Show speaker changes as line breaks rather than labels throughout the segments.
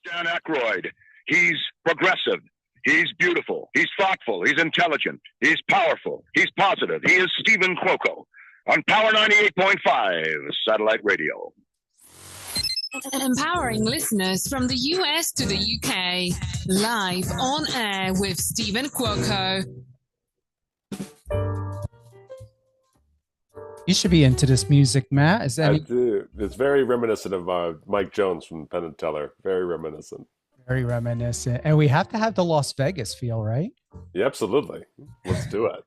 Dan Aykroyd. He's progressive. He's beautiful. He's thoughtful. He's intelligent. He's powerful. He's positive. He is Stephen Cuoco on Power 98.5 Satellite Radio.
Empowering listeners from the US to the UK. Live on air with Stephen Cuoco.
You should be into this music, Matt.
I do. It's very reminiscent of Mike Jones from Penn Teller. Very reminiscent.
Very reminiscent. And we have to have the Las Vegas feel, right?
Yeah, absolutely. Let's do it.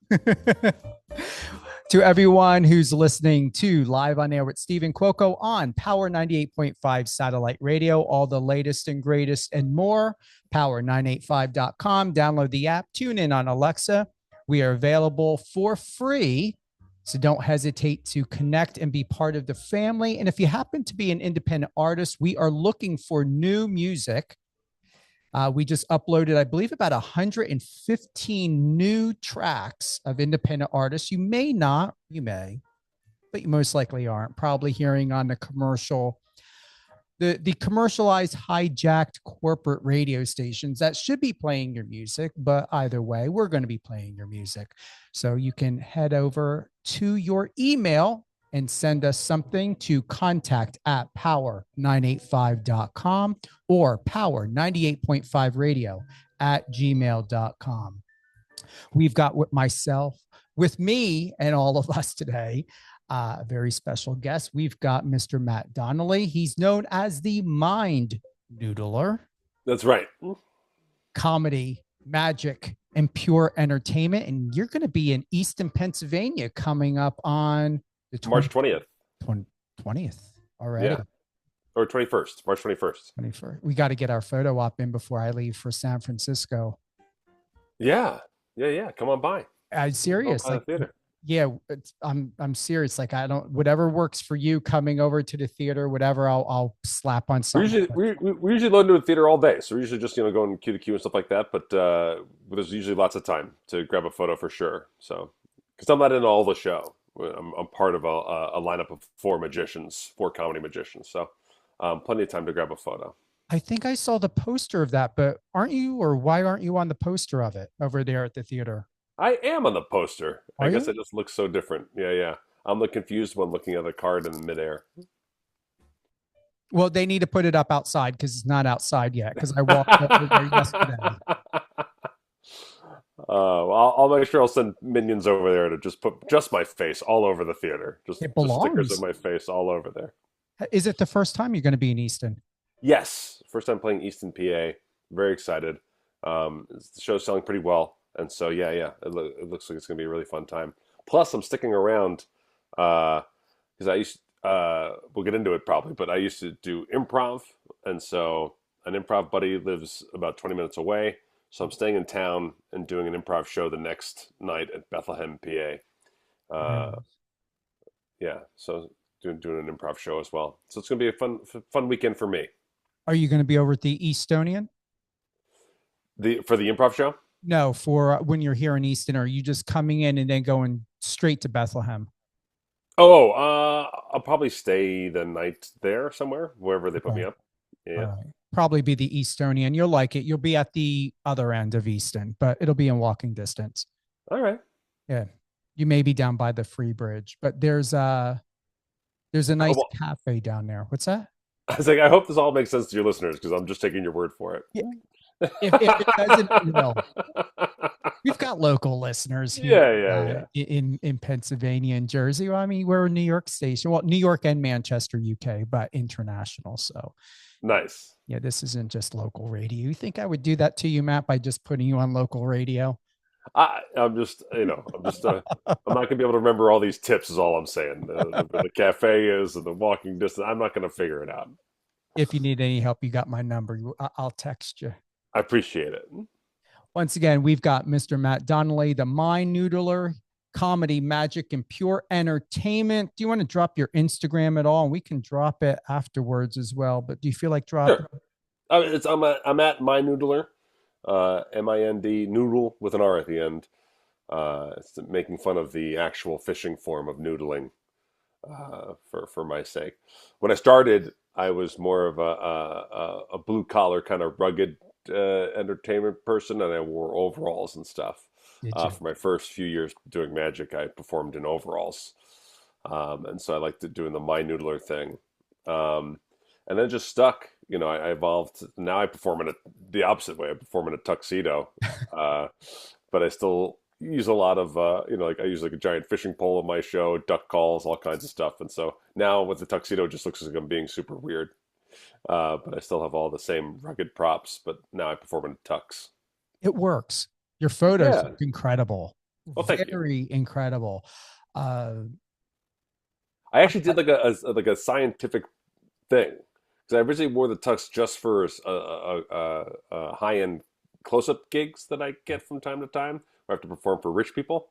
To everyone who's listening to Live on Air with Stephen Cuoco on Power 98.5 Satellite Radio, all the latest and greatest and more, power985.com. Download the app, tune in on Alexa. We are available for free, so don't hesitate to connect and be part of the family. And if you happen to be an independent artist, we are looking for new music. We just uploaded, I believe, about 115 new tracks of independent artists. You may not, you may, but you most likely aren't. Probably hearing on the commercial, the commercialized, hijacked corporate radio stations that should be playing your music. But either way, we're going to be playing your music. So you can head over to your email and send us something to contact@power985.com or power98.5radio@gmail.com. We've got with me and all of us today, a very special guest. We've got Mr. Matt Donnelly. He's known as the Mind Noodler.
That's right.
Comedy, magic, and pure entertainment. And you're going to be in Easton, Pennsylvania coming up on
March 20th.
20th already.
Yeah. Or 21st, March 21st.
21st. We got to get our photo op in before I leave for San Francisco.
Yeah. Come on by.
I'm serious.
Like, theater.
Yeah, I'm serious. Like, I don't, whatever works for you coming over to the theater, whatever, I'll slap on something.
We usually load into a theater all day. So we're usually just, going queue to queue and stuff like that. But there's usually lots of time to grab a photo for sure. So, because I'm not in all the show. I'm part of a lineup of four comedy magicians. So plenty of time to grab a photo.
I think I saw the poster of that, but why aren't you on the poster of it over there at the theater?
I am on the poster.
I
guess it just looks so different. Yeah. I'm the confused one looking at the card in midair.
Well, they need to put it up outside because it's not outside yet because I walked over there yesterday.
I'll make sure I'll send minions over there to just put just my face all over the theater. Just stickers of my face all over there.
Is it the first time you're going to be in Easton?
Yes. First time playing Easton, PA. Very excited. The show's selling pretty well. And so, yeah. It looks like it's going to be a really fun time. Plus, I'm sticking around because we'll get into it probably, but I used to do improv. And so an improv buddy lives about 20 minutes away. So I'm staying in town and doing an improv show the next night at Bethlehem, PA. Yeah, so doing an improv show as well. So it's going to be a fun weekend for me.
Are you going to be over at the Eastonian?
For the improv show?
No, for when you're here in Easton. Are you just coming in and then going straight to Bethlehem?
I'll probably stay the night there somewhere, wherever they put me up. Yeah.
Probably be the Eastonian. You'll like it. You'll be at the other end of Easton, but it'll be in walking distance.
All right.
Yeah. You may be down by the Free Bridge, but there's a nice cafe down there. What's that?
I was like, I hope this all makes sense to your listeners because I'm just taking your word for it.
Yeah. If it doesn't, it will. We've got local listeners here in Pennsylvania and Jersey. Well, I mean, we're a New York station. Well, New York and Manchester, UK, but international. So
nice.
Yeah, this isn't just local radio. You think I would do that to you, Matt, by just putting you on local radio?
I'm just, I'm not going to be able to remember all these tips is all I'm saying. The cafe is and the walking distance. I'm not going to figure it out.
If you need any help, you got my number. I'll text you.
I appreciate it.
Once again, we've got Mr. Matt Donnelly, the Mind Noodler, comedy, magic, and pure entertainment. Do you want to drop your Instagram at all? And we can drop it afterwards as well. But do you feel like dropping?
Sure. I'm at Mind Noodler, M-I-N-D, noodle with an R at the end. It's making fun of the actual fishing form of noodling for my sake. When I started, I was more of a blue collar kind of rugged entertainment person, and I wore overalls and stuff.
Did you?
For my first few years doing magic, I performed in overalls, and so I liked doing the Mind Noodler thing. And then it just stuck. I evolved. Now I perform the opposite way. I perform in a tuxedo, uh, but I still use a lot of like I use like a giant fishing pole in my show, duck calls, all kinds of stuff. And so now with the tuxedo, it just looks like I'm being super weird. But I still have all the same rugged props. But now I perform in tux.
It works. Your photos
Yeah.
look incredible.
Well, thank you.
Very incredible. Uh,
I actually did like a scientific thing because I originally wore the tux just for high end close up gigs that I get from time to time. Where I have to perform for rich people.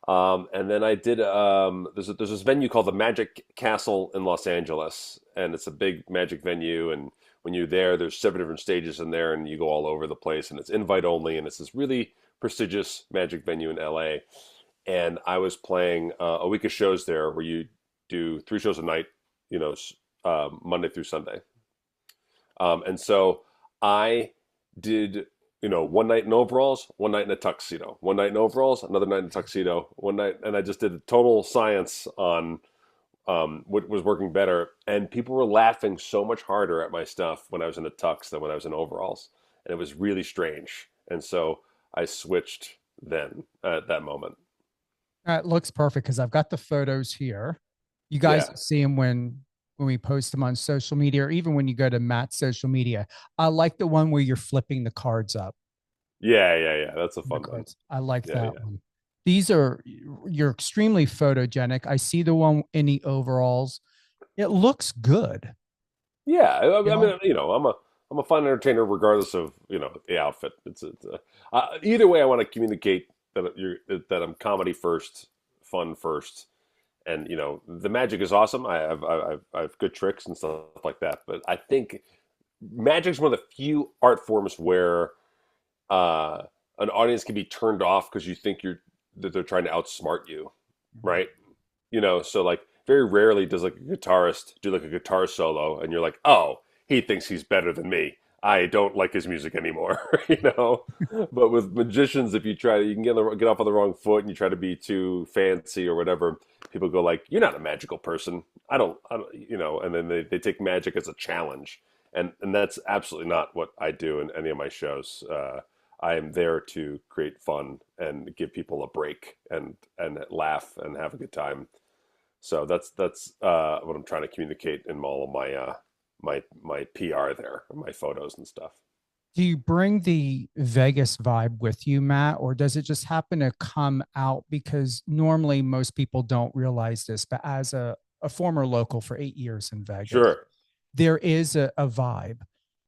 And then I did. There's this venue called the Magic Castle in Los Angeles, and it's a big magic venue. And when you're there, there's 7 different stages in there, and you go all over the place. And it's invite only, and it's this really prestigious magic venue in LA. And I was playing a week of shows there, where you do 3 shows a night, Monday through Sunday. And so I did, one night in overalls, one night in a tuxedo, one night in overalls, another night in a tuxedo, one night, and I just did a total science on what was working better. And people were laughing so much harder at my stuff when I was in a tux than when I was in overalls, and it was really strange. And so I switched then at that moment.
it looks perfect because I've got the photos here. You guys
Yeah,
see them when we post them on social media, or even when you go to Matt's social media. I like the one where you're flipping the cards up.
yeah. That's a
The
fun one.
cards. I like
Yeah,
that
yeah.
one. You're extremely photogenic. I see the one in the overalls. It looks good.
Yeah,
You
I
know,
mean, I'm a fun entertainer regardless of the outfit. Either way, I want to communicate that I'm comedy first, fun first, and the magic is awesome. I have good tricks and stuff like that. But I think magic is one of the few art forms where uh, an audience can be turned off because you think that they're trying to outsmart you, right? So like very rarely does like a guitarist do like a guitar solo and you're like, oh, he thinks he's better than me. I don't like his music anymore, But with magicians, if you can get off on the wrong foot and you try to be too fancy or whatever, people go like, you're not a magical person. I don't, and then they take magic as a challenge. And that's absolutely not what I do in any of my shows. I am there to create fun and give people a break and laugh and have a good time. So that's what I'm trying to communicate in all of my PR there, my photos and stuff.
do you bring the Vegas vibe with you, Matt, or does it just happen to come out? Because normally most people don't realize this, but as a former local for 8 years in Vegas,
Sure.
there is a vibe,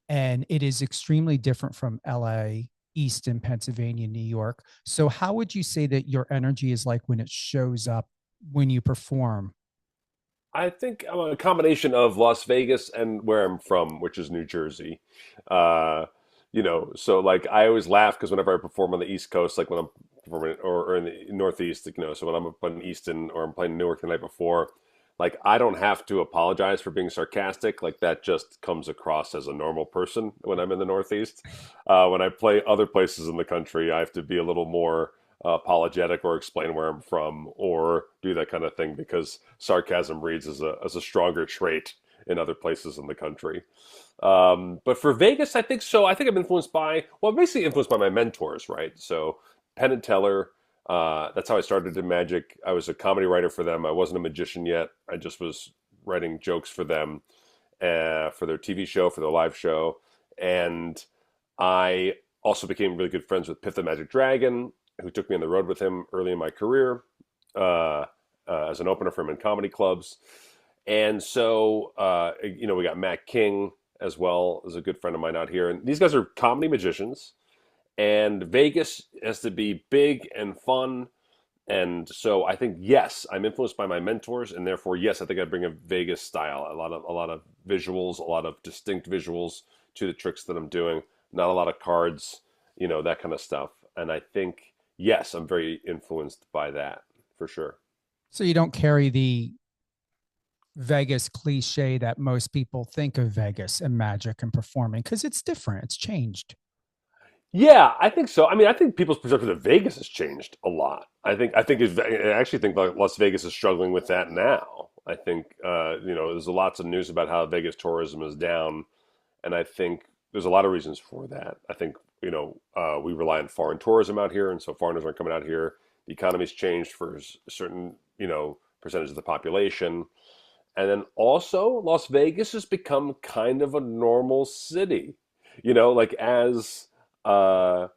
and it is extremely different from LA, Easton, Pennsylvania, New York. So how would you say that your energy is like when it shows up when you perform?
I think I'm a combination of Las Vegas and where I'm from, which is New Jersey. Uh, so like I always laugh because whenever I perform on the East Coast, like when I'm performing or in the Northeast, so when I'm up in Easton or I'm playing Newark the night before, like I don't have to apologize for being sarcastic. Like that just comes across as a normal person when I'm in the Northeast. When I play other places in the country, I have to be a little more apologetic or explain where I'm from or do that kind of thing because sarcasm reads as a stronger trait in other places in the country. But for Vegas, I think so. I think I'm basically influenced by my mentors, right? So Penn and Teller, that's how I started in magic. I was a comedy writer for them. I wasn't a magician yet. I just was writing jokes for them, for their TV show, for their live show. And I also became really good friends with Piff the Magic Dragon, who took me on the road with him early in my career as an opener for him in comedy clubs. And so, we got Matt King as well as a good friend of mine out here. And these guys are comedy magicians. And Vegas has to be big and fun. And so I think, yes, I'm influenced by my mentors. And therefore, yes, I think I bring a Vegas style, a lot of visuals, a lot of distinct visuals to the tricks that I'm doing. Not a lot of cards, that kind of stuff. And I think, yes, I'm very influenced by that for sure.
So you don't carry the Vegas cliche that most people think of Vegas and magic and performing because it's different. It's changed.
Yeah, I think so. I mean, I think people's perception of Vegas has changed a lot. I actually think like Las Vegas is struggling with that now. I think there's lots of news about how Vegas tourism is down, and I think there's a lot of reasons for that. I think we rely on foreign tourism out here, and so foreigners aren't coming out here. The economy's changed for a certain percentage of the population, and then also Las Vegas has become kind of a normal city. Like as uh,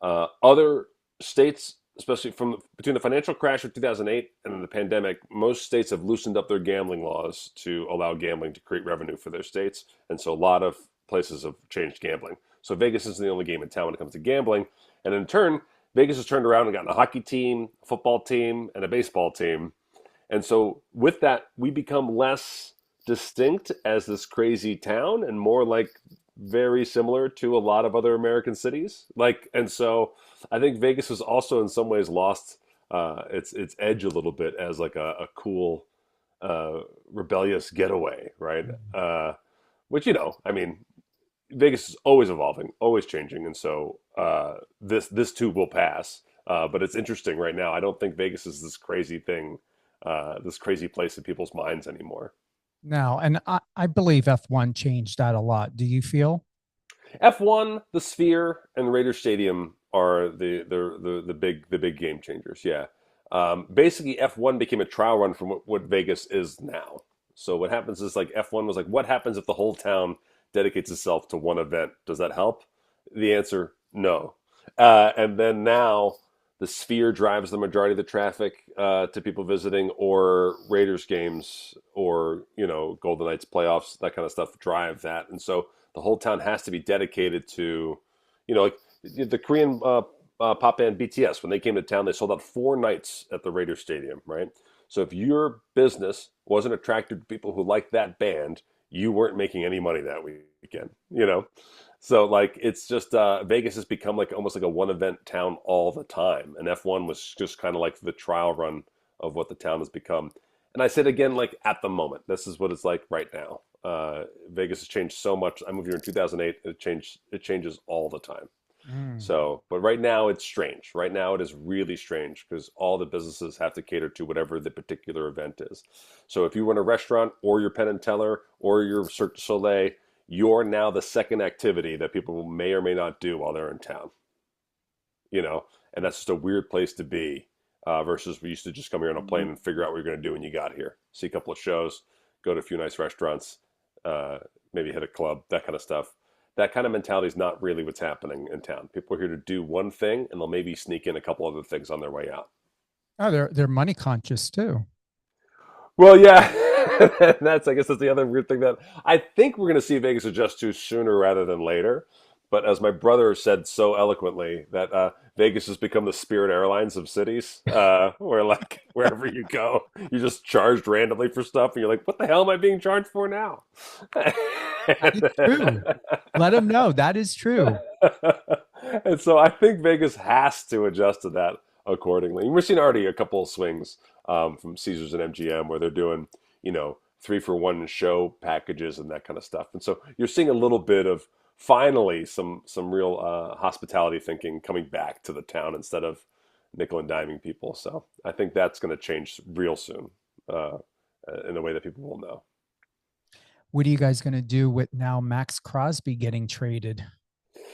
other states, especially from between the financial crash of 2008 and the pandemic, most states have loosened up their gambling laws to allow gambling to create revenue for their states, and so a lot of places have changed gambling. So Vegas isn't the only game in town when it comes to gambling, and in turn, Vegas has turned around and gotten a hockey team, a football team, and a baseball team, and so with that, we become less distinct as this crazy town and more like very similar to a lot of other American cities. And so I think Vegas has also in some ways lost its edge a little bit as like a cool rebellious getaway, right? Which I mean, Vegas is always evolving, always changing, and so this too will pass. But it's interesting right now. I don't think Vegas is this crazy thing, this crazy place in people's minds anymore.
Now, and I believe F1 changed that a lot. Do you feel?
F1, the Sphere, and Raider Stadium are the big game changers. Yeah, basically F1 became a trial run from what Vegas is now. So what happens is like F1 was like, what happens if the whole town dedicates itself to one event? Does that help? The answer, no. And then now the Sphere drives the majority of the traffic to people visiting, or Raiders games, or Golden Knights playoffs, that kind of stuff drive that, and so the whole town has to be dedicated to, like the Korean pop band BTS. When they came to town, they sold out 4 nights at the Raiders Stadium, right? So if your business wasn't attracted to people who liked that band, you weren't making any money that weekend, So like it's just Vegas has become like almost like a one event town all the time, and F1 was just kind of like the trial run of what the town has become. And I said again, like at the moment, this is what it's like right now. Vegas has changed so much. I moved here in 2008. It changes all the time. So, but right now it's strange. Right now it is really strange because all the businesses have to cater to whatever the particular event is. So if you run a restaurant or your Penn and Teller or your Cirque du Soleil, you're now the second activity that people may or may not do while they're in town. And that's just a weird place to be versus we used to just come here on a plane and figure out what you're going to do when you got here. See a couple of shows, go to a few nice restaurants, maybe hit a club, that kind of stuff. That kind of mentality is not really what's happening in town. People are here to do one thing, and they'll maybe sneak in a couple other things on their way out.
Oh, they're money conscious too.
Well, yeah, I guess that's the other weird thing that I think we're going to see Vegas adjust to sooner rather than later. But as my brother said so eloquently, that Vegas has become the Spirit Airlines of cities, where like wherever you go, you're just charged randomly for stuff, and you're like, "What the hell am I being charged for now?"
That is true. Let them know that is true.
And so I think Vegas has to adjust to that accordingly. And we're seeing already a couple of swings from Caesars and MGM where they're doing, 3-for-1 show packages and that kind of stuff. And so you're seeing a little bit of finally some real hospitality thinking coming back to the town instead of nickel and diming people. So I think that's going to change real soon in a way that people will know.
What are you guys going to do with now Max Crosby getting traded?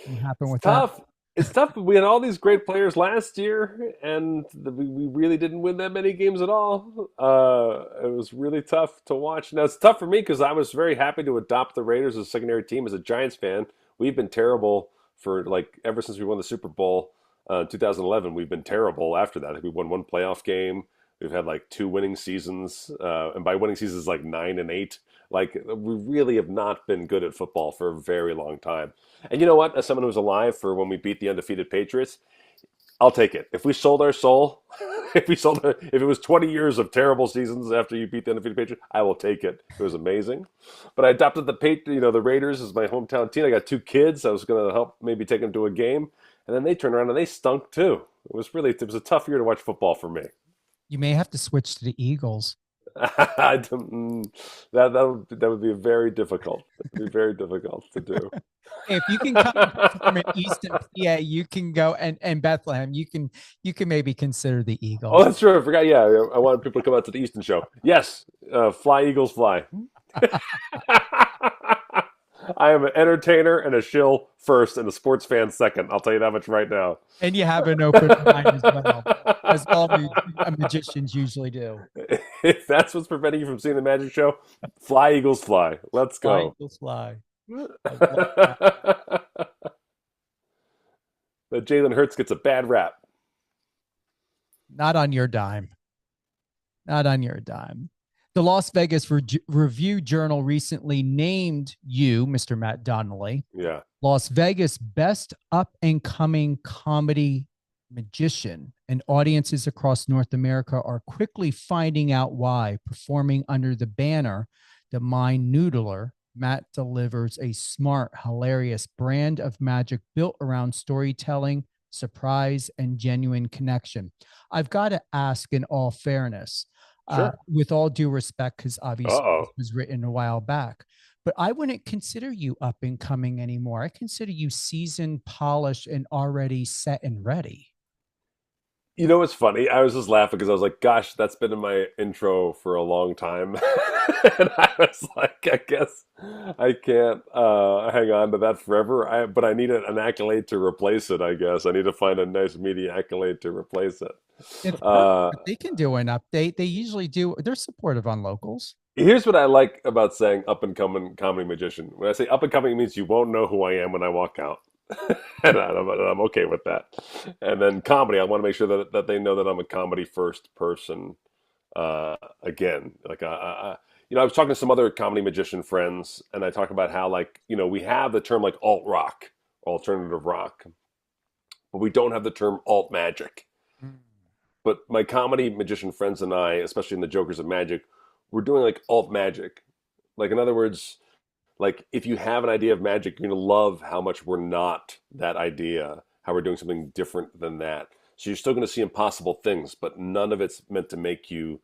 What happened with
Tough.
that?
It's tough. We had all these great players last year, and we really didn't win that many games at all. It was really tough to watch. Now, it's tough for me because I was very happy to adopt the Raiders as a secondary team as a Giants fan. We've been terrible for, like, ever since we won the Super Bowl in 2011. We've been terrible after that. We won one playoff game. We've had, like, 2 winning seasons. And by winning seasons, like 9 and 8. Like, we really have not been good at football for a very long time. And you know what? As someone who was alive for when we beat the undefeated Patriots, I'll take it. If we sold our soul, if it was 20 years of terrible seasons after you beat the undefeated Patriots, I will take it. It was amazing. But I adopted the Raiders as my hometown team. I got 2 kids. I was going to help maybe take them to a game. And then they turned around and they stunk too. It was a tough year to watch football for me.
You may have to switch to the Eagles.
That would be very difficult. It would be very difficult to do.
If you can come from an Easton, PA, you can go and Bethlehem. You can maybe consider the
Oh,
Eagles.
that's true. I forgot. Yeah, I wanted people to come out to the Easton show. Yes, fly Eagles fly. I am an entertainer and a shill first, and a sports fan second. I'll tell you that much right now.
And you have an open mind as all magicians usually do.
If that's what's preventing you from seeing the magic show, fly Eagles fly. Let's
Fly,
go.
Eagles fly.
But Jalen Hurts gets a bad rap.
Not on your dime. Not on your dime. The Las Vegas Review Journal recently named you, Mr. Matt Donnelly,
Yeah.
Las Vegas best up-and-coming comedy magician, and audiences across North America are quickly finding out why. Performing under the banner, the Mind Noodler, Matt delivers a smart, hilarious brand of magic built around storytelling, surprise, and genuine connection. I've got to ask, in all fairness,
Sure.
with all due respect, because obviously
Uh-oh.
it was written a while back, but I wouldn't consider you up and coming anymore. I consider you seasoned, polished, and already set and ready.
You know what's funny? I was just laughing because I was like, gosh, that's been in my intro for a long time. And I was like, I guess I can't hang on to that forever. But I need an accolade to replace it, I guess. I need to find a nice media accolade to replace it.
They can do an update. They usually do. They're supportive on locals.
Here's what I like about saying up and coming comedy magician. When I say up and coming, it means you won't know who I am when I walk out. And I'm okay with that. And then comedy, I want to make sure that they know that I'm a comedy first person. Again, like I was talking to some other comedy magician friends, and I talk about how, like, we have the term like alt rock, alternative rock, but we don't have the term alt magic. But my comedy magician friends and I, especially in the Jokers of Magic, we're doing like alt magic. Like, in other words, like, if you have an idea of magic, you're going to love how much we're not that idea, how we're doing something different than that. So you're still going to see impossible things, but none of it's meant to make you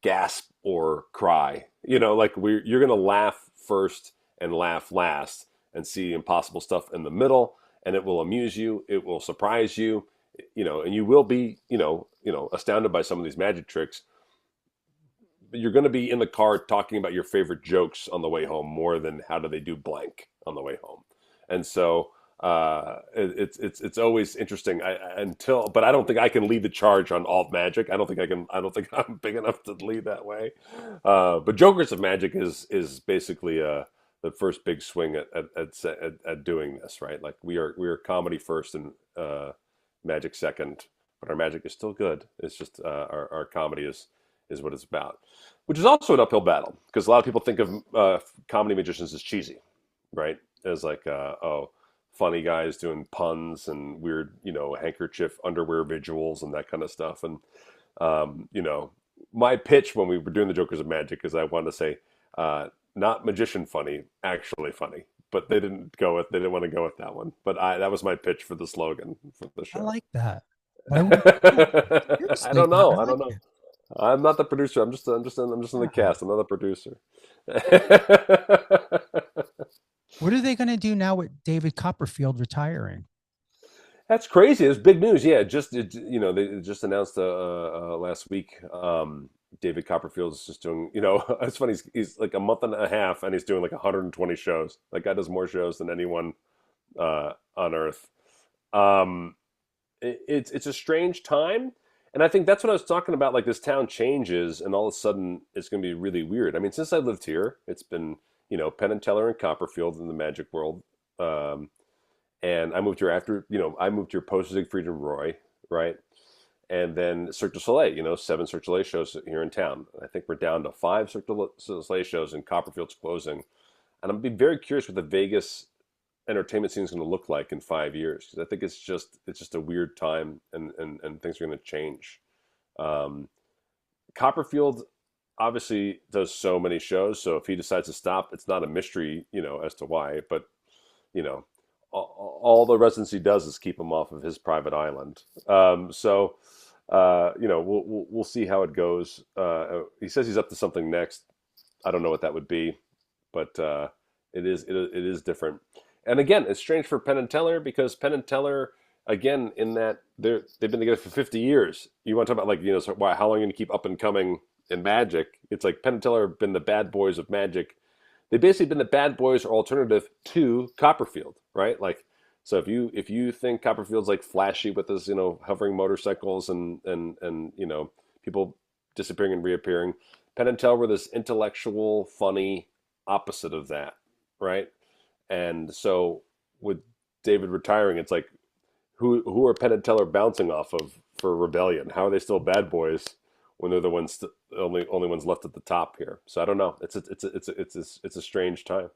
gasp or cry. Like, you're going to laugh first and laugh last and see impossible stuff in the middle, and it will amuse you. It will surprise you, and you will be, astounded by some of these magic tricks. You're going to be in the car talking about your favorite jokes on the way home more than how do they do blank on the way home. And so it's always interesting but I don't think I can lead the charge on alt magic. I don't think I'm big enough to lead that way. But Jokers of Magic is basically the first big swing at doing this, right? Like, we are comedy first and magic second, but our magic is still good. It's just our comedy is what it's about, which is also an uphill battle because a lot of people think of comedy magicians as cheesy, right? As like, funny guys doing puns and weird, handkerchief underwear visuals and that kind of stuff. And, my pitch when we were doing the Jokers of Magic is I wanted to say, not magician funny, actually funny. But they didn't want to go with that one. But that was my pitch for the slogan for the show.
I like that.
I don't know. I'm not the producer. I'm just in the cast. I'm not the producer.
What are they going to do now with David Copperfield retiring?
That's crazy. It's big news. Yeah, they just announced last week. David Copperfield's just doing. It's funny. He's like a month and a half, and he's doing like 120 shows. That guy does more shows than anyone on Earth. It's a strange time. And I think that's what I was talking about. Like, this town changes, and all of a sudden, it's going to be really weird. I mean, since I lived here, it's been, Penn and Teller and Copperfield in the magic world. And I moved here after, I moved here post Siegfried and Roy, right? And then Cirque du Soleil, 7 Cirque du Soleil shows here in town. I think we're down to 5 Cirque du Soleil shows, and Copperfield's closing. And I'm be very curious what the Vegas entertainment scene is going to look like in 5 years, because I think it's just a weird time, and things are going to change. Copperfield obviously does so many shows, so if he decides to stop, it's not a mystery, as to why. But all the residency does is keep him off of his private island. So we'll see how it goes. He says he's up to something next. I don't know what that would be, but it is different. And again, it's strange for Penn and Teller because Penn and Teller, again, in that they've been together for 50 years. You want to talk about how long you're going to keep up and coming in Magic? It's like Penn and Teller have been the bad boys of Magic. They've basically been the bad boys or alternative to Copperfield, right? Like, so if you think Copperfield's like flashy with his hovering motorcycles and people disappearing and reappearing, Penn and Teller were this intellectual, funny opposite of that, right? And so with David retiring, it's like who are Penn and Teller bouncing off of for Rebellion? How are they still bad boys when they're the ones only ones left at the top here? So I don't know. It's a strange time.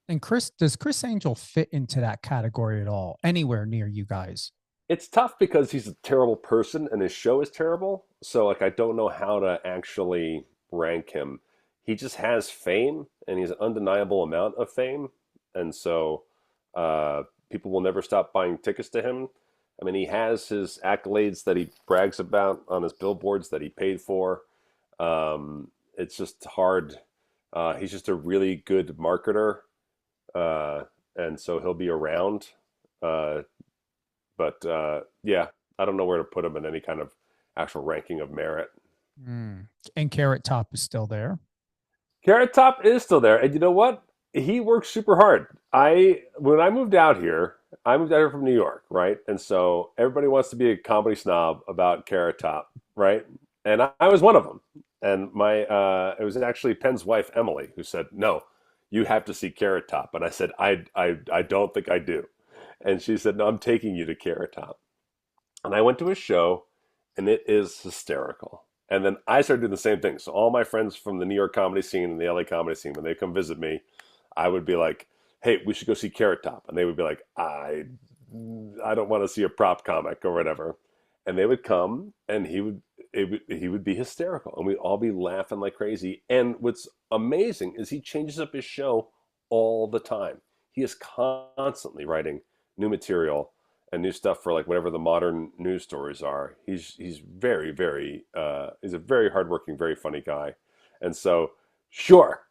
And does Chris Angel fit into that category at all? Anywhere near you guys?
It's tough because he's a terrible person and his show is terrible. So like I don't know how to actually rank him. He just has fame and he's an undeniable amount of fame. And so people will never stop buying tickets to him. I mean, he has his accolades that he brags about on his billboards that he paid for. It's just hard. He's just a really good marketer. And so he'll be around. Yeah, I don't know where to put him in any kind of actual ranking of merit.
And Carrot Top is still there.
Carrot Top is still there. And you know what? He works super hard. When I moved out here from New York, right? And so everybody wants to be a comedy snob about Carrot Top, right? And I was one of them. And it was actually Penn's wife, Emily, who said, no, you have to see Carrot Top. And I said, I don't think I do. And she said, no, I'm taking you to Carrot Top. And I went to a show and it is hysterical. And then I started doing the same thing. So all my friends from the New York comedy scene and the LA comedy scene, when they come visit me, I would be like, hey, we should go see Carrot Top. And they would be like, I don't want to see a prop comic or whatever. And they would come and he would be hysterical and we'd all be laughing like crazy. And what's amazing is he changes up his show all the time. He is constantly writing new material and new stuff for like whatever the modern news stories are. He's very, very he's a very hardworking, very funny guy. And so sure,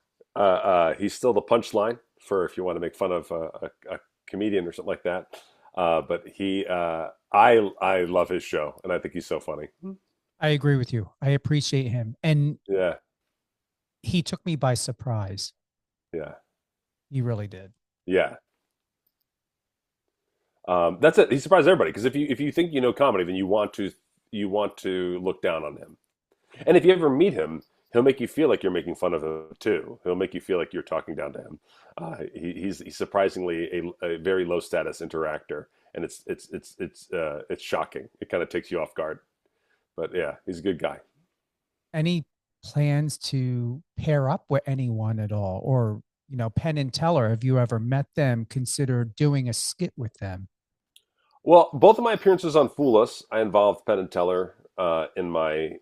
he's still the punchline for if you want to make fun of a comedian or something like that. But I love his show and I think he's so funny.
I agree with you. I appreciate him. And
yeah,
he took me by surprise.
Yeah,
he really did.
Yeah. That's it. He surprised everybody because if you think you know comedy, then you want to look down on him. And if you ever meet him, he'll make you feel like you're making fun of him too. He'll make you feel like you're talking down to him. He's surprisingly a very low status interactor, and it's shocking. It kind of takes you off guard. But yeah, he's a good guy.
Any plans to pair up with anyone at all, or Penn and Teller? Have you ever met them? Consider doing a skit with them?
Well, both of my appearances on Fool Us, I involved Penn and Teller in my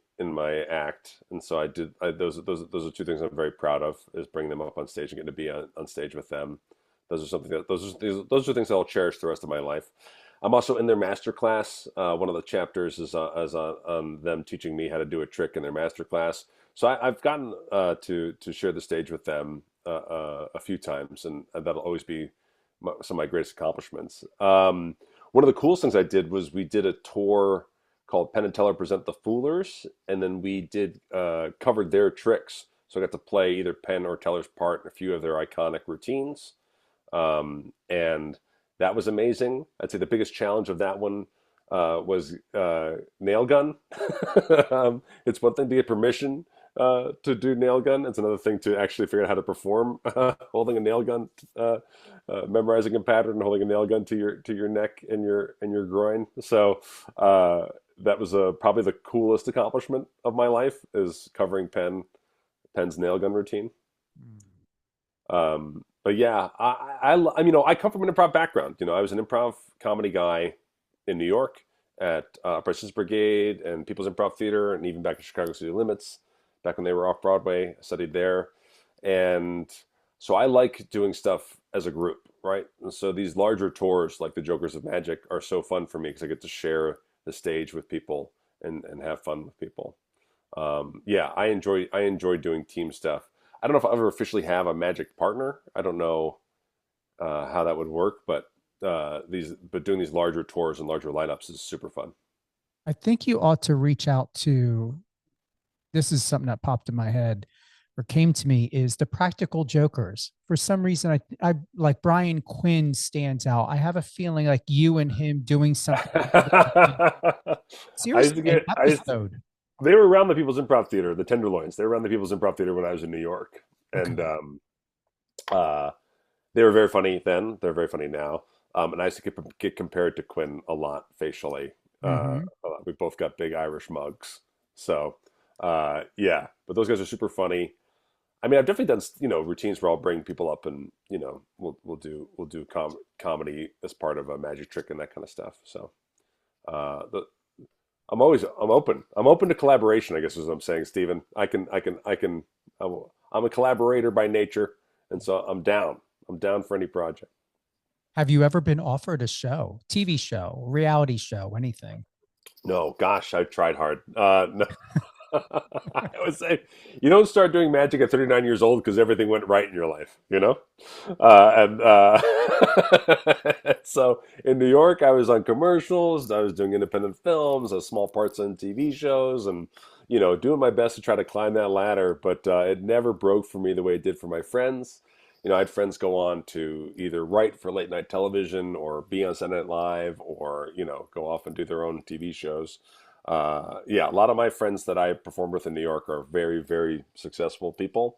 act, and so I did. Those are two things I'm very proud of: is bringing them up on stage and getting to be on stage with them. Those are things I'll cherish the rest of my life. I'm also in their master class. One of the chapters is on them teaching me how to do a trick in their master class. So I've gotten to share the stage with them a few times, and that'll always be some of my greatest accomplishments. One of the coolest things I did was we did a tour called Penn and Teller Present the Foolers, and then we covered their tricks. So I got to play either Penn or Teller's part in a few of their iconic routines, and that was amazing. I'd say the biggest challenge of that one was nail gun. It's one thing to get permission to do nail gun. It's another thing to actually figure out how to perform holding a nail gun, memorizing a pattern, and holding a nail gun to your neck and your groin. So that was probably the coolest accomplishment of my life, is covering Penn's nail gun routine. But yeah, I come from an improv background. I was an improv comedy guy in New York at Price's Brigade and People's Improv Theater, and even back in Chicago City Limits, back when they were off Broadway. I studied there, and so I like doing stuff as a group, right? And so these larger tours, like the Jokers of Magic, are so fun for me because I get to share the stage with people and have fun with people. Yeah, I enjoy doing team stuff. I don't know if I'll ever officially have a magic partner. I don't know how that would work, but doing these larger tours and larger lineups is super fun.
I think you ought to reach out to, this is something that popped in my head or came to me, is the Practical Jokers. For some reason, I like Brian Quinn stands out. I have a feeling like you and him doing something.
I used to
Seriously, an
get I used to,
episode.
they were around the People's Improv Theater, the Tenderloins. They were around the People's Improv Theater when I was in New York, and
Okay.
uh, they were very funny then. They're very funny now. And I used to get compared to Quinn a lot facially.
Mm-hmm.
We both got big Irish mugs, so yeah. But those guys are super funny. I mean, I've definitely done routines where I'll bring people up and we'll do comedy as part of a magic trick and that kind of stuff. So the I'm open to collaboration, I guess is what I'm saying, Stephen. I'm a collaborator by nature, and so I'm down for any project.
Have you ever been offered a show, TV show, reality show, anything?
No, gosh, I tried hard. No. I always say you don't start doing magic at 39 years old because everything went right in your life, you know? And so in New York, I was on commercials, I was doing independent films, small parts on TV shows, and, doing my best to try to climb that ladder. But it never broke for me the way it did for my friends. I had friends go on to either write for late night television or be on Saturday Night Live or, go off and do their own TV shows. Yeah, a lot of my friends that I performed with in New York are very, very successful people.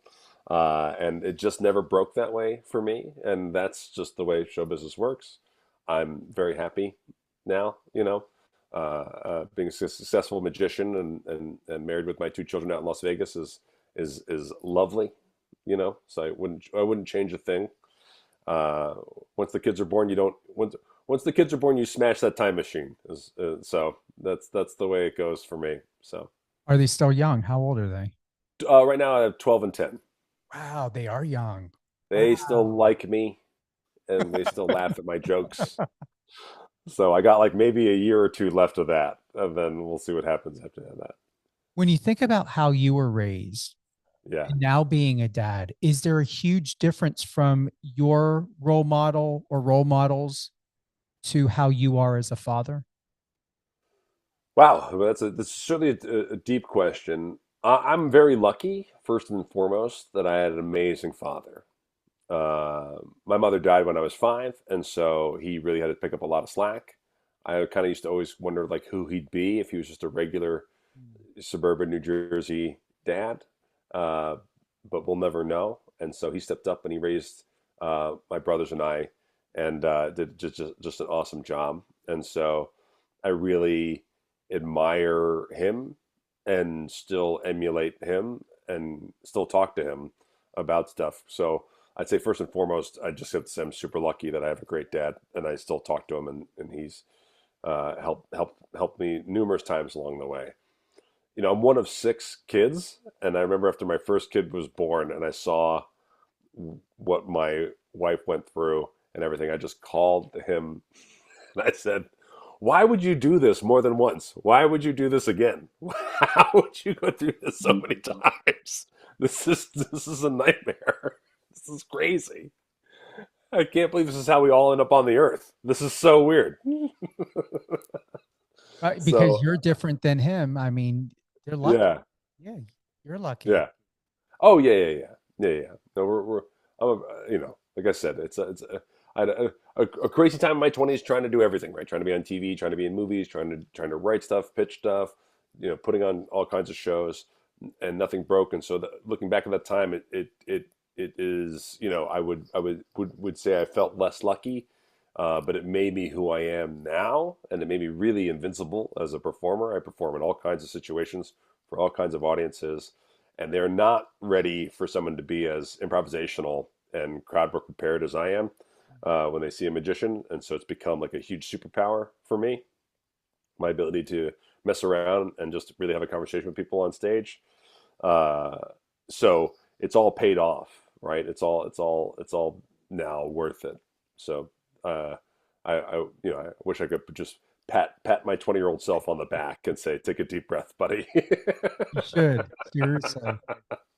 And it just never broke that way for me. And that's just the way show business works. I'm very happy now, being a successful magician and married with my two children out in Las Vegas is lovely, so I wouldn't change a thing. Uh, once the kids are born, you don't, once the kids are born, you smash that time machine. So that's the way it goes for me. So
Are they still young? How old are they?
right now I have 12 and 10.
Wow, they are young.
They still
Wow.
like me and they still laugh at my jokes. So I got like maybe a year or two left of that, and then we'll see what happens after that.
When you think about how you were raised
Yeah.
and now being a dad, is there a huge difference from your role model or role models to how you are as a father?
Wow, well, that's certainly a deep question. I'm very lucky, first and foremost, that I had an amazing father. My mother died when I was 5, and so he really had to pick up a lot of slack. I kind of used to always wonder like who he'd be if he was just a regular suburban New Jersey dad, uh, but we'll never know. And so he stepped up and he raised my brothers and I, and did just an awesome job. And so I really admire him and still emulate him and still talk to him about stuff. So I'd say first and foremost, I just have to say I'm super lucky that I have a great dad, and I still talk to him, and he's helped me numerous times along the way. I'm one of 6 kids, and I remember after my first kid was born, and I saw what my wife went through and everything. I just called him and I said, "Why would you do this more than once? Why would you do this again? How would you go through this so many times? This is a nightmare. This is crazy. I can't believe this is how we all end up on the earth. This is so weird."
Because
So
you're different than him. I mean, you're lucky.
yeah,
Yeah, you're lucky.
yeah. Oh yeah, yeah, yeah, yeah, yeah. No, like I said, I had a crazy time in my 20s trying to do everything right, trying to be on TV, trying to be in movies, trying to write stuff, pitch stuff, putting on all kinds of shows, and nothing broke. And so looking back at that time, it is, I would say I felt less lucky, but it made me who I am now, and it made me really invincible as a performer. I perform in all kinds of situations for all kinds of audiences, and they're not ready for someone to be as improvisational and crowd work prepared as I am when they see a magician. And so it's become like a huge superpower for me, my ability to mess around and just really have a conversation with people on stage. Uh, so it's all paid off, right? It's all now worth it. So I wish I could just pat my 20-year-old self on the back and say, "Take a deep breath, buddy."
You should, seriously,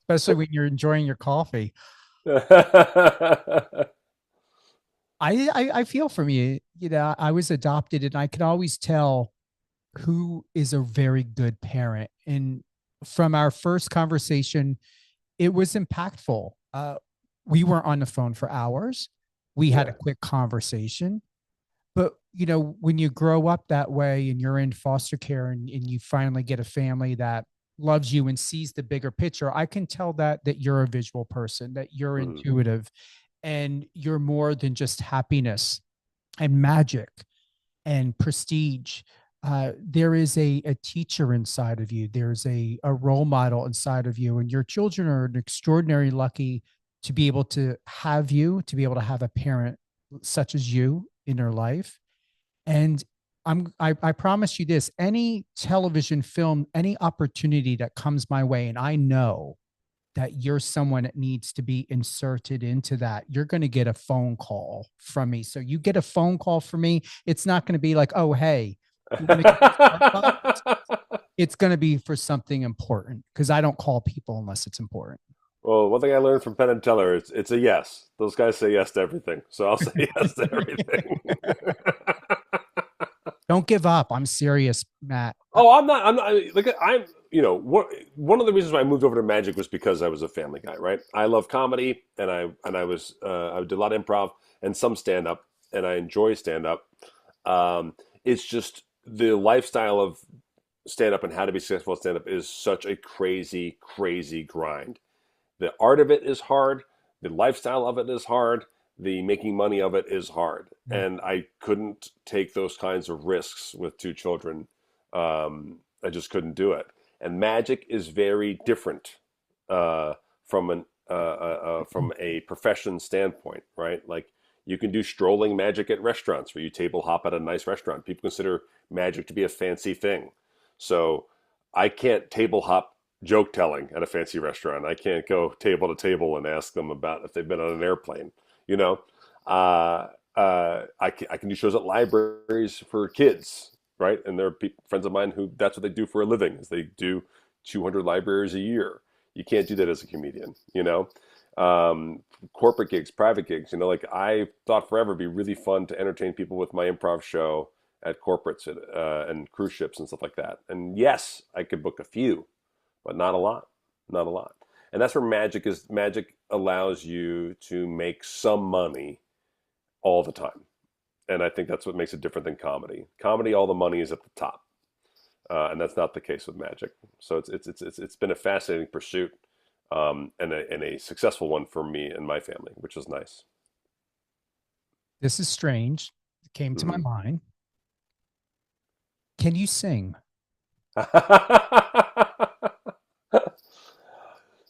especially when you're enjoying your coffee. I feel from you. You know, I was adopted, and I can always tell who is a very good parent. And from our first conversation, it was impactful. We weren't on the phone for hours. We had a quick conversation. But, you know, when you grow up that way and you're in foster care and you finally get a family that loves you and sees the bigger picture, I can tell that you're a visual person, that you're intuitive, and you're more than just happiness and magic and prestige. There is a teacher inside of you. There's a role model inside of you, and your children are an extraordinary lucky to be able to have you, to be able to have a parent such as you in their life. And I promise you this: any television, film, any opportunity that comes my way, and I know that you're someone that needs to be inserted into that, you're going to get a phone call from me. So you get a phone call from me. It's not going to be like, oh, hey, it's going to be for something important, because I don't call people unless it's important.
Well, one thing I learned from Penn and Teller, it's a yes. Those guys say yes to everything, so I'll say yes to everything.
Don't give up. I'm serious, Matt.
Oh, I'm not. I'm. You know, one of the reasons why I moved over to Magic was because I was a Family Guy, right? I love comedy, and I did a lot of improv and some stand up, and I enjoy stand up. It's just the lifestyle of stand up and how to be successful at stand up is such a crazy, crazy grind. The art of it is hard. The lifestyle of it is hard. The making money of it is hard. And I couldn't take those kinds of risks with two children. I just couldn't do it. And Magic is very different from a profession standpoint, right? Like, you can do strolling magic at restaurants where you table hop at a nice restaurant. People consider magic to be a fancy thing. So I can't table hop joke telling at a fancy restaurant. I can't go table to table and ask them about if they've been on an airplane. You know, I can do shows at libraries for kids, right? And there are friends of mine who that's what they do for a living, is they do 200 libraries a year. You can't do that as a comedian, you know. Corporate gigs, private gigs, you know, like I thought forever it'd be really fun to entertain people with my improv show at corporates and cruise ships and stuff like that. And yes, I could book a few, but not a lot. And that's where Magic is. Magic allows you to make some money all the time. And I think that's what makes it different than comedy. Comedy, all the money is at the top. And that's not the case with Magic. So it's been a fascinating pursuit, and a successful one for me and my family, which is nice.
This is strange. It came to my mind. Can you sing?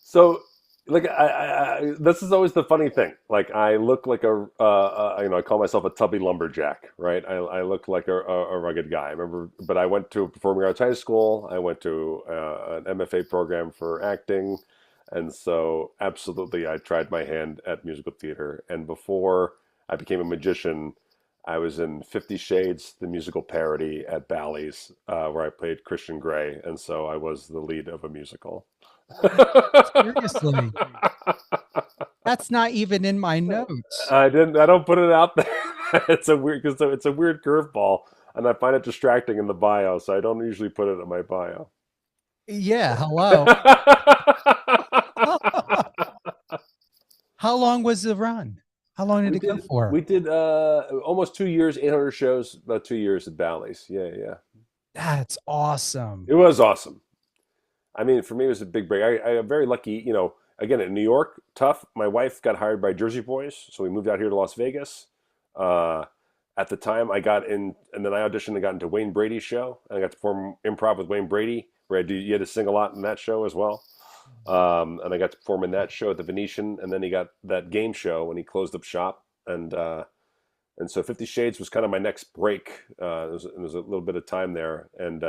So, like, I this is always the funny thing. Like, I look like I call myself a tubby lumberjack, right? I look like a rugged guy. I remember, but I went to a performing arts high school. I went to an MFA program for acting. And so, absolutely, I tried my hand at musical theater. And before I became a magician, I was in 50 Shades, the musical parody at Bally's, where I played Christian Grey. And so I was the lead of a musical.
Seriously, that's not even in my notes.
I don't put it out there. It's a weird curveball, and I find it distracting in the bio, so I don't usually put it in my bio.
Yeah, hello. How long was the run? How long did it go for?
We did almost 2 years, 800 shows, about 2 years at Bally's. Yeah.
That's awesome.
It was awesome. I mean, for me, it was a big break. I am very lucky, you know, again, in New York, tough. My wife got hired by Jersey Boys, so we moved out here to Las Vegas. At the time, I got in, and then I auditioned and got into Wayne Brady's show. And I got to perform improv with Wayne Brady, where you had to sing a lot in that show as well. And I got to perform in that show at the Venetian, and then he got that game show when he closed up shop. And so 50 Shades was kind of my next break. There was a little bit of time there, and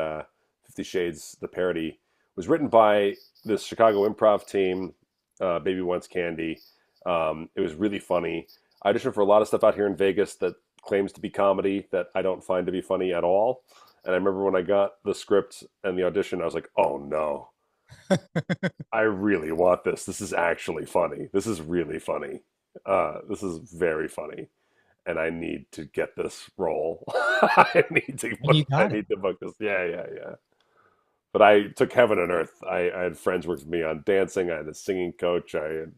50 Shades, the parody, was written by this Chicago improv team, Baby Wants Candy. It was really funny. I auditioned for a lot of stuff out here in Vegas that claims to be comedy that I don't find to be funny at all. And I remember when I got the script and the audition, I was like, oh no, I really want this. This is actually funny. This is really funny. This is very funny. And I need to get this role.
And you
I
got it.
need to book this. Yeah, yeah, yeah. But I took heaven and earth. I had friends work with me on dancing. I had a singing coach. I had,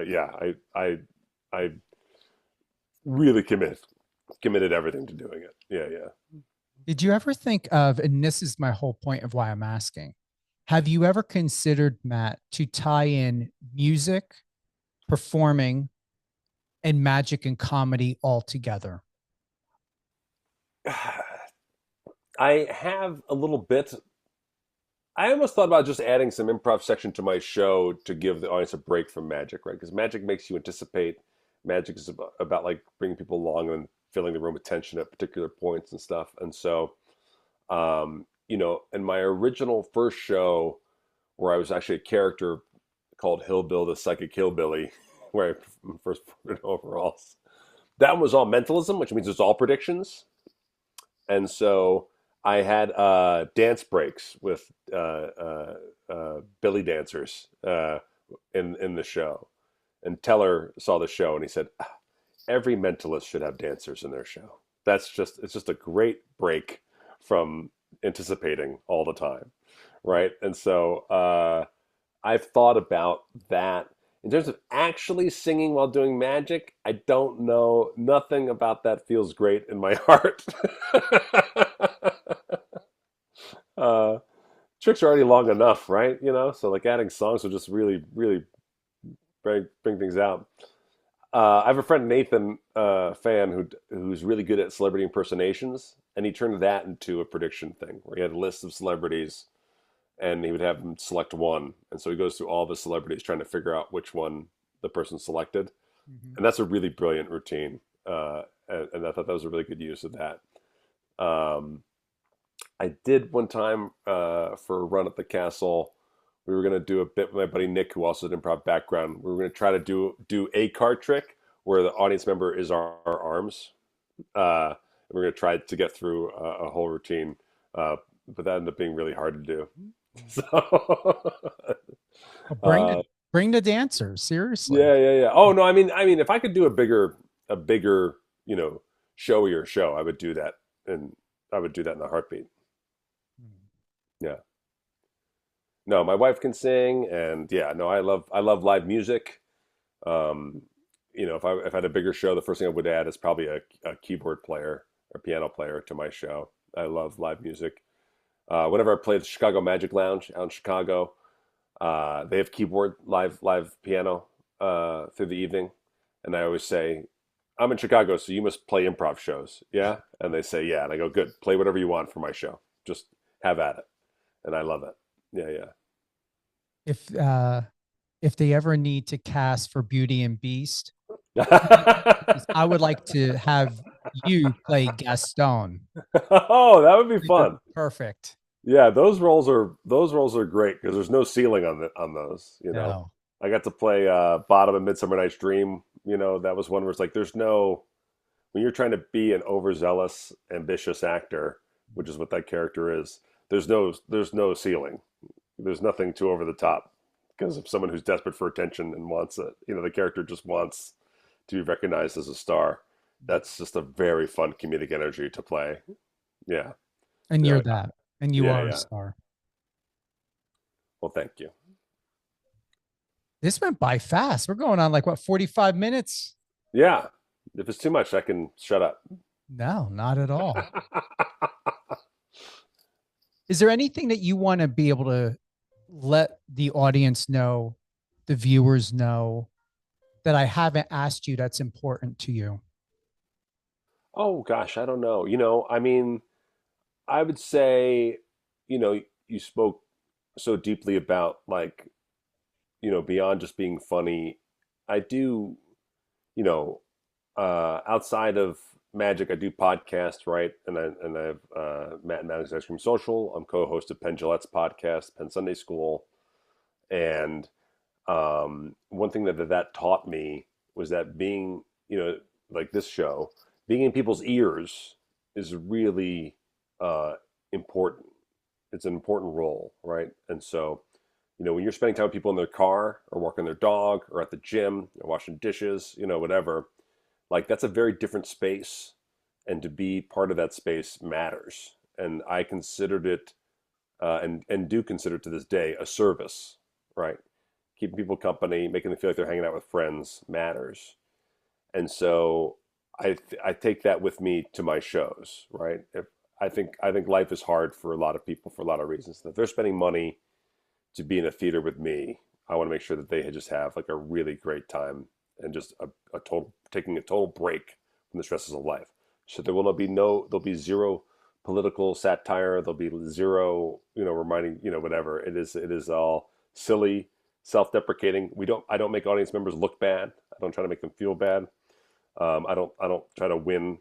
yeah, I really committed everything to doing it. Yeah, yeah.
Did you ever think of, and this is my whole point of why I'm asking, have you ever considered, Matt, to tie in music, performing, and magic and comedy all together?
I have a little bit. I almost thought about just adding some improv section to my show to give the audience a break from magic, right? Because magic makes you anticipate. Magic is about like bringing people along and filling the room with tension at particular points and stuff. And so, in my original first show, where I was actually a character called Hillbill the Psychic Hillbilly, where I first put in overalls, that one was all mentalism, which means it's all predictions. And so I had dance breaks with Billy dancers in the show. And Teller saw the show and he said, "Ah, every mentalist should have dancers in their show. It's just a great break from anticipating all the time, right?" And so I've thought about that. In terms of actually singing while doing magic, I don't know. Nothing about that feels great in my heart. uh, Tricks are already long enough, right? So like adding songs will just really, really bring things out. I have a friend, Nathan, fan, who's really good at celebrity impersonations, and he turned that into a prediction thing where he had a list of celebrities and he would have them select one. And so he goes through all the celebrities trying to figure out which one the person selected.
Mhm.
And that's a really brilliant routine. And I thought that was a really good use of that. Um, I did one time for a run at the castle. We were going to do a bit with my buddy Nick, who also had improv background. We were going to try to do a card trick where the audience member is our arms. We're going to try to get through a whole routine, but that ended up being really hard to do. So,
Well,
uh,
bring the dancers, seriously.
yeah, yeah, yeah. Oh no, I mean, if I could do a bigger, showier show, I would do that, and I would do that in a heartbeat. Yeah. No, my wife can sing, and yeah, no, I love live music. Um, if I had a bigger show, the first thing I would add is probably a keyboard player or piano player to my show. I love live music. Whenever I play the Chicago Magic Lounge out in Chicago, they have keyboard live piano through the evening, and I always say, "I'm in Chicago, so you must play improv shows." Yeah, and they say, "Yeah," and I go, "Good, play whatever you want for my show. Just have at it," and I love it. Yeah, yeah.
If if they ever need to cast for Beauty and Beast, I would like to have you play Gaston.
Oh, that would be
You're
fun.
perfect.
Yeah, those roles are great because there's no ceiling on those.
No.
I got to play Bottom in Midsummer Night's Dream. That was one where it's like there's no when you're trying to be an overzealous, ambitious actor, which is what that character is. There's no ceiling. There's nothing too over the top because of someone who's desperate for attention and wants it. The character just wants to be recognized as a star. That's just a very fun comedic energy to play. Yeah,
And
yeah,
you're that. And you
yeah,
are a
yeah.
star.
Well, thank you.
This went by fast. We're going on like what, 45 minutes?
Yeah, if it's too much, I can shut up.
No, not at all. Is there anything that you want to be able to let the audience know, the viewers know, that I haven't asked you that's important to you?
Oh gosh, I don't know. I mean, I would say, you spoke so deeply about like, beyond just being funny. I do, you know, outside of magic, I do podcasts, right? And I have Matt and Matt's Ice Cream Social. I'm co-host of Penn Jillette's podcast, Penn Sunday School, and one thing that taught me was that being, like this show, being in people's ears is really important. It's an important role, right? And so, when you're spending time with people in their car or walking their dog or at the gym or washing dishes, whatever, like that's a very different space. And to be part of that space matters. And I considered it, and do consider to this day, a service, right? Keeping people company, making them feel like they're hanging out with friends matters. And so I take that with me to my shows, right? I think life is hard for a lot of people for a lot of reasons. If they're spending money to be in a theater with me, I want to make sure that they just have like a really great time and just taking a total break from the stresses of life. So there'll be zero political satire. There'll be zero, reminding, whatever. It is all silly, self-deprecating. I don't make audience members look bad. I don't try to make them feel bad. I don't try to win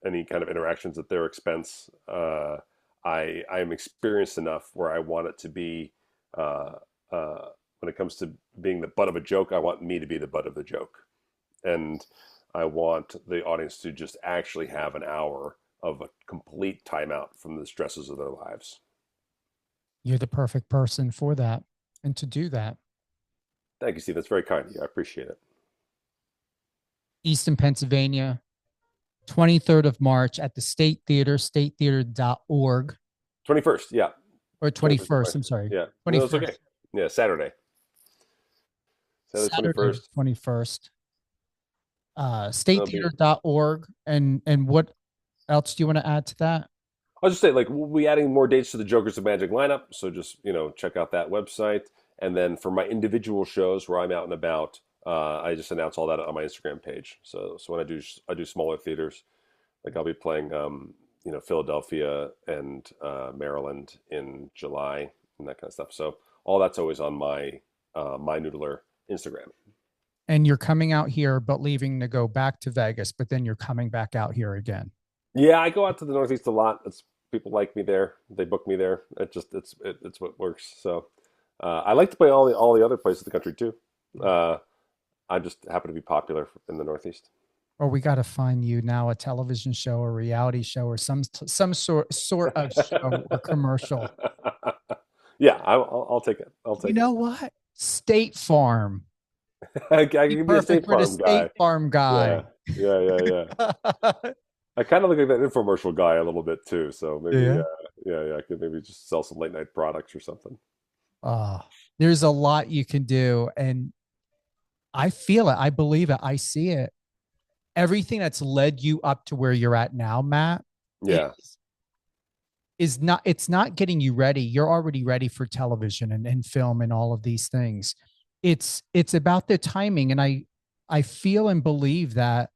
any kind of interactions at their expense. I am experienced enough where I want it to be, when it comes to being the butt of a joke, I want me to be the butt of the joke. And I want the audience to just actually have an hour of a complete timeout from the stresses of their lives.
You're the perfect person for that and to do that.
Thank you, Steve. That's very kind of you. I appreciate it.
Easton, Pennsylvania, 23rd of March at the State Theater, statetheater.org.
21st, yeah.
Or 21st, I'm sorry.
Yeah.
21st.
No, it's okay. Yeah, Saturday. Saturday 21st.
Statetheater.org. And what else do you want to add to that?
I'll just say, like, we'll be adding more dates to the Jokers of Magic lineup. So just, check out that website. And then for my individual shows where I'm out and about, I just announce all that on my Instagram page. So when I do smaller theaters, like I'll be playing, Philadelphia and Maryland in July and that kind of stuff. So all that's always on my Mind Noodler Instagram.
And you're coming out here, but leaving to go back to Vegas, but then you're coming back out here again.
Yeah, I go out to the Northeast a lot. People like me there. They book me there. It's what works. So I like to play all the other places in the country too. I just happen to be popular in the Northeast.
Or we got to find you now a television show, a reality show, or some sort of show or commercial.
Yeah, I'll take it. I'll take it.
You know what? State Farm.
I can be a State
Farm guy.
Yeah. I kind of look like that infomercial guy a little bit too. So maybe, I could maybe just sell some late night products or something.
There's a lot you can do, and I feel it. I believe it. I see it. Everything that's led you up to where you're at now, Matt.
Yeah.
It's not getting you ready. You're already ready for television and film and all of these things. It's about the timing. And I feel and believe that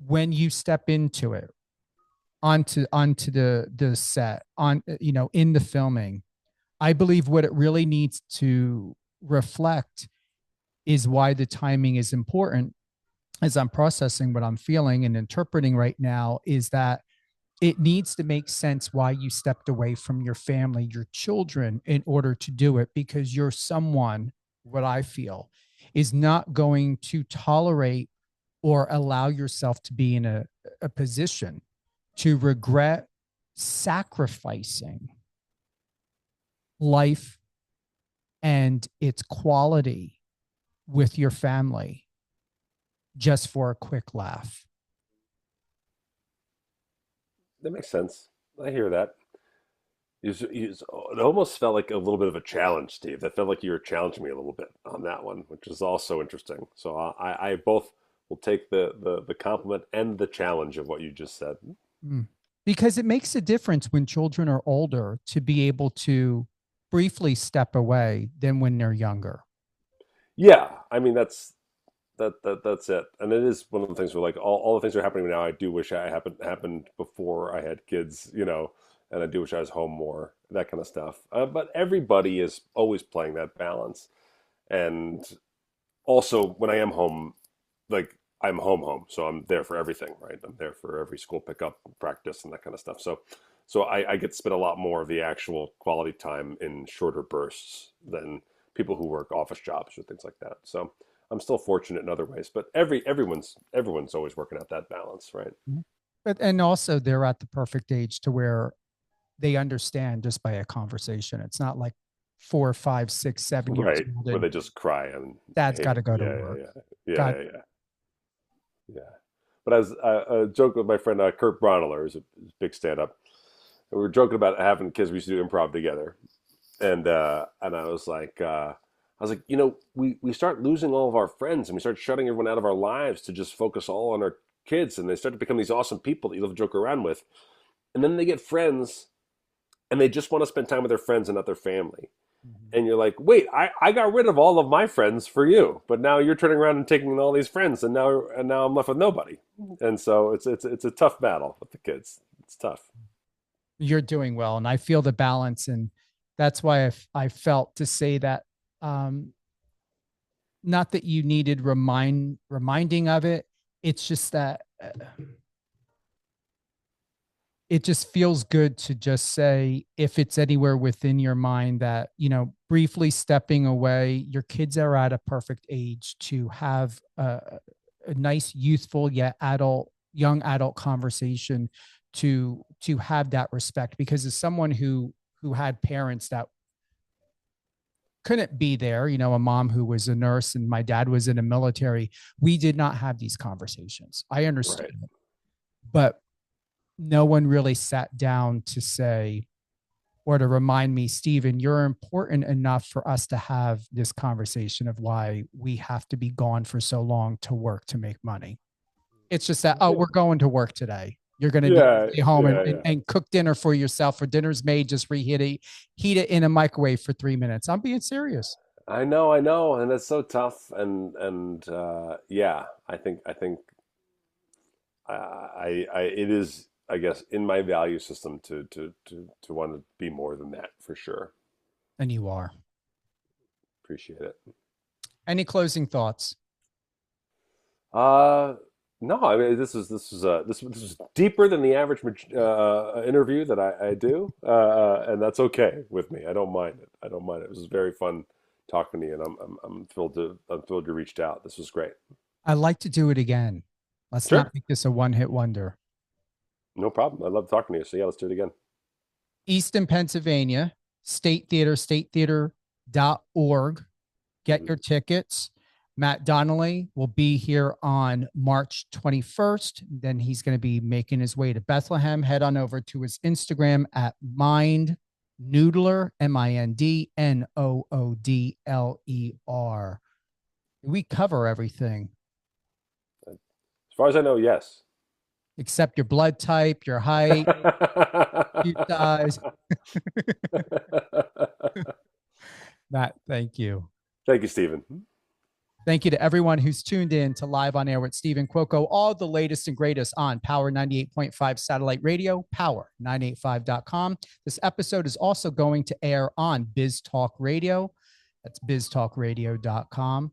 when you step into it, onto the set, in the filming, I believe what it really needs to reflect is why the timing is important. As I'm processing what I'm feeling and interpreting right now, is that it needs to make sense why you stepped away from your family, your children, in order to do it, because you're someone, what I feel, is not going to tolerate or allow yourself to be in a position to regret sacrificing life and its quality with your family just for a quick laugh.
That makes sense. I hear that. It almost felt like a little bit of a challenge, Steve. That felt like you were challenging me a little bit on that one, which is also interesting. So I both will take the compliment and the challenge of what you just said.
Because it makes a difference when children are older to be able to briefly step away than when they're younger.
Yeah, I mean that's it, and it is one of the things where, like, all the things that are happening now, I do wish I happened before I had kids, and I do wish I was home more, that kind of stuff. But everybody is always playing that balance, and also when I am home, like I'm home, so I'm there for everything, right? I'm there for every school pickup, practice, and that kind of stuff. So I get to spend a lot more of the actual quality time in shorter bursts than people who work office jobs or things like that. So I'm still fortunate in other ways, but everyone's always working out that balance, right?
And also they're at the perfect age to where they understand just by a conversation. It's not like 4, 5, 6, 7 years
Right,
old.
where they just cry and
Dad's got to go to
yeah,
work.
yeah. But as I joke with my friend Kurt Bronneler, who's a big stand-up, and we were joking about having kids. We used to do improv together, and I was like, we start losing all of our friends, and we start shutting everyone out of our lives to just focus all on our kids, and they start to become these awesome people that you love to joke around with, and then they get friends, and they just want to spend time with their friends and not their family. And you're like, wait, I got rid of all of my friends for you, but now you're turning around and taking all these friends, and now I'm left with nobody. And so it's a tough battle with the kids. It's tough.
You're doing well, and I feel the balance, and that's why I felt to say that. Not that you needed reminding of it. It's just that it just feels good to just say, if it's anywhere within your mind, that, briefly stepping away, your kids are at a perfect age to have a nice, youthful yet young adult conversation, to have that respect. Because as someone who had parents that couldn't be there, a mom who was a nurse and my dad was in the military, we did not have these conversations. I understood
Right.
it, but no one really sat down to say, or to remind me, Stephen, you're important enough for us to have this conversation of why we have to be gone for so long to work to make money. It's just that, we're going to work today. You're going to be home and cook dinner for yourself, or dinner's made, just heat it in a microwave for 3 minutes. I'm being serious.
I know. And it's so tough. And I think it is, I guess, in my value system to want to be more than that, for sure.
And you are.
Appreciate it.
Any closing thoughts?
No, I mean, this was deeper than the average interview that I do, and that's okay with me. I don't mind it. It was very fun talking to you, and I'm thrilled you reached out. This was great.
I'd like to do it again. Let's not make this a one-hit wonder.
No problem. I love talking to you. So yeah, let's do it again.
Easton, Pennsylvania, State Theater, statetheater.org. Get your tickets. Matt Donnelly will be here on March 21st. Then he's going to be making his way to Bethlehem. Head on over to his Instagram at Mind Noodler, MINDNOODLER. We cover everything.
As far as I know, yes.
Except your blood type, your height, your size. Matt, thank you.
Thank you, Stephen.
Thank you to everyone who's tuned in to Live on Air with Stephen Cuoco. All the latest and greatest on Power 98.5 satellite radio, power985.com. This episode is also going to air on Biz Talk Radio. That's biztalkradio.com.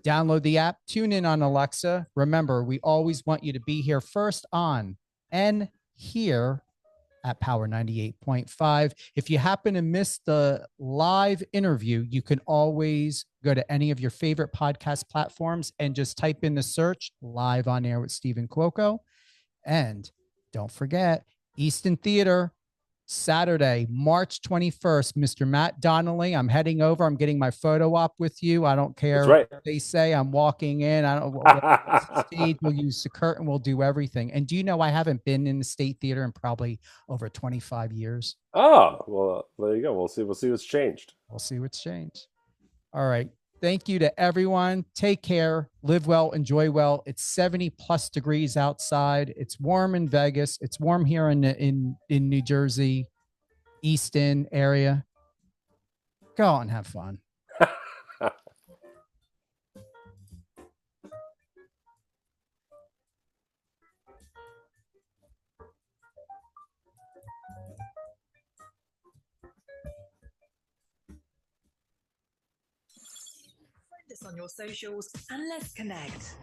Download the app, tune in on Alexa. Remember, we always want you to be here first on and here at Power 98.5. If you happen to miss the live interview, you can always go to any of your favorite podcast platforms and just type in the search Live on Air with Stephen Cuoco. And don't forget, Easton Theater, Saturday, March 21st, Mr. Matt Donnelly. I'm heading over. I'm getting my photo op with you. I don't care what they say. I'm walking in. I don't know. Stage. We'll use the curtain. We'll do everything. And do you know I haven't been in the State Theater in probably over 25 years?
Oh, well, there you go. We'll see what's changed.
We'll see what's changed. All right. Thank you to everyone. Take care. Live well. Enjoy well. It's 70 plus degrees outside. It's warm in Vegas. It's warm here in New Jersey, Easton area. Go out and have fun.
On your socials and let's connect.